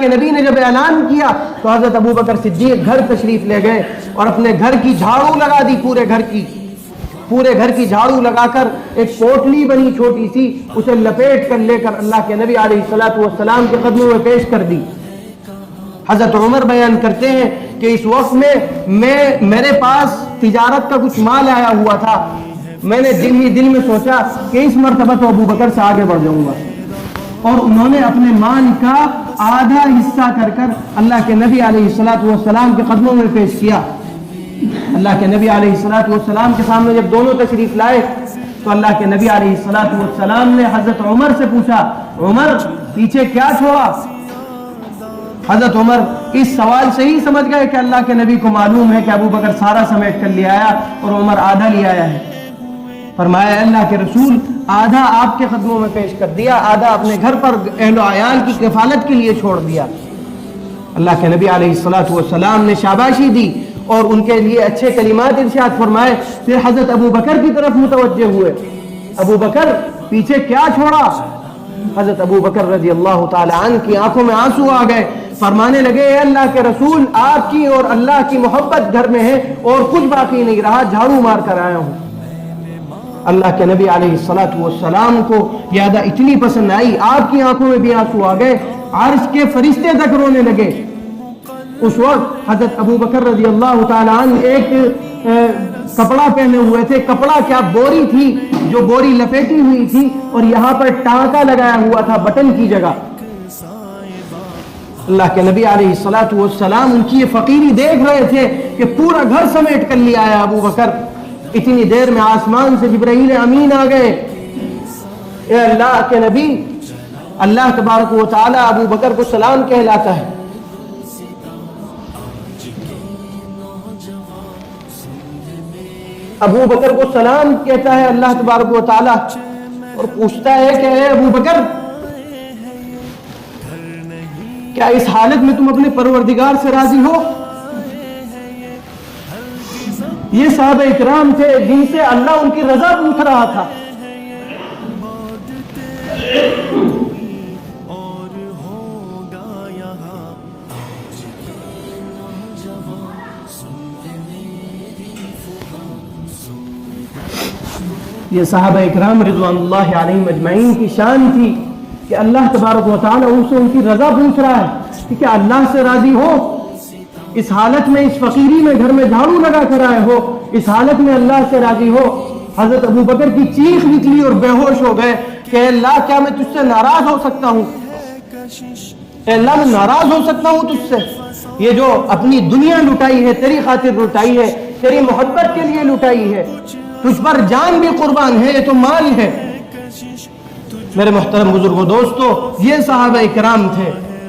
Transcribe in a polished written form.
کے نبی نے جب اعلان کیا تو حضرت ابو بکر صدیق گھر تشریف لے گئے اور اپنے گھر کی جھاڑو لگا دی، پورے گھر کی جھاڑو لگا کر ایک پوٹلی بنی چھوٹی سی، اسے لپیٹ کر لے کر اللہ کے نبی علیہ الصلوۃ والسلام کے قدموں میں پیش کر دی۔ حضرت عمر بیان کرتے ہیں کہ اس وقت میں میرے پاس تجارت کا کچھ مال آیا ہوا تھا، میں نے دل میں سوچا کہ اس مرتبہ تو ابو بکر سے آگے بڑھ جاؤں گا، اور انہوں نے اپنے مال کا آدھا حصہ کر اللہ کے نبی علیہ الصلوۃ والسلام کے قدموں میں پیش کیا۔ اللہ کے نبی علیہ الصلوۃ والسلام کے سامنے جب دونوں تشریف لائے تو اللہ کے نبی علیہ الصلوۃ والسلام نے حضرت عمر سے پوچھا، عمر پیچھے کیا چھوڑا؟ حضرت عمر اس سوال سے ہی سمجھ گئے کہ اللہ کے نبی کو معلوم ہے کہ ابو بکر سارا سمیٹ کر لے آیا اور عمر آدھا لے آیا ہے۔ فرمایا اللہ کے رسول آدھا آپ کے قدموں میں پیش کر دیا، آدھا اپنے گھر پر اہل و عیال کی کفالت کے لیے چھوڑ دیا۔ اللہ کے نبی علیہ الصلوۃ والسلام نے شاباشی دی اور ان کے لیے اچھے کلمات ارشاد فرمائے۔ پھر حضرت ابو بکر کی طرف متوجہ ہوئے، ابو بکر پیچھے کیا چھوڑا؟ حضرت ابو بکر رضی اللہ تعالی عنہ کی آنکھوں میں آنسو آ گئے، فرمانے لگے اے اللہ کے رسول آپ کی اور اللہ کی محبت گھر میں ہے اور کچھ باقی نہیں رہا، جھاڑو مار کر آیا ہوں۔ اللہ کے نبی علیہ الصلوۃ والسلام کو یہ ادا اتنی پسند آئی، آپ کی آنکھوں میں بھی آنسو آ گئے، عرش کے فرشتے تک رونے لگے۔ اس وقت حضرت ابو بکر رضی اللہ تعالی عنہ ایک کپڑا پہنے ہوئے تھے، کپڑا کیا بوری تھی جو بوری لپیٹی ہوئی تھی اور یہاں پر ٹانکا لگایا ہوا تھا بٹن کی جگہ۔ اللہ کے نبی علیہ الصلوۃ والسلام ان کی یہ فقیری دیکھ رہے تھے کہ پورا گھر سمیٹ کر لے آیا ابو بکر۔ اتنی دیر میں آسمان سے جبرائیل امین آ گئے، اے اللہ کے نبی اللہ تبارک و تعالی ابو بکر کو سلام کہلاتا ہے۔ ابو بکر کو سلام کہتا ہے اللہ تبارک و تعالی اور پوچھتا ہے کہ اے ابو بکر کیا اس حالت میں تم اپنے پروردگار سے راضی ہو؟ یہ صحابہ اکرام تھے جن سے اللہ ان کی رضا پوچھ رہا تھا۔ یہ صحابہ اکرام رضوان اللہ علیہم اجمعین کی شان تھی کہ اللہ تبارک و تعالی ان سے ان کی رضا پوچھ رہا ہے کہ کیا اللہ سے راضی ہو؟ اس حالت میں، اس فقیری میں گھر میں جھاڑو لگا کر آئے ہو، اس حالت میں اللہ سے راضی ہو؟ حضرت ابو بکر کی چیخ نکلی اور بے ہوش ہو گئے کہ اے اللہ کیا میں تجھ سے ناراض ہو سکتا ہوں؟ اے اللہ میں ناراض ہو سکتا ہوں تجھ سے؟ یہ جو اپنی دنیا لٹائی ہے تیری خاطر لٹائی ہے، تیری محبت کے لیے لٹائی ہے، تجھ پر جان بھی قربان ہے، یہ تو مال ہے۔ میرے محترم بزرگوں دوستو، یہ صحابہ اکرام تھے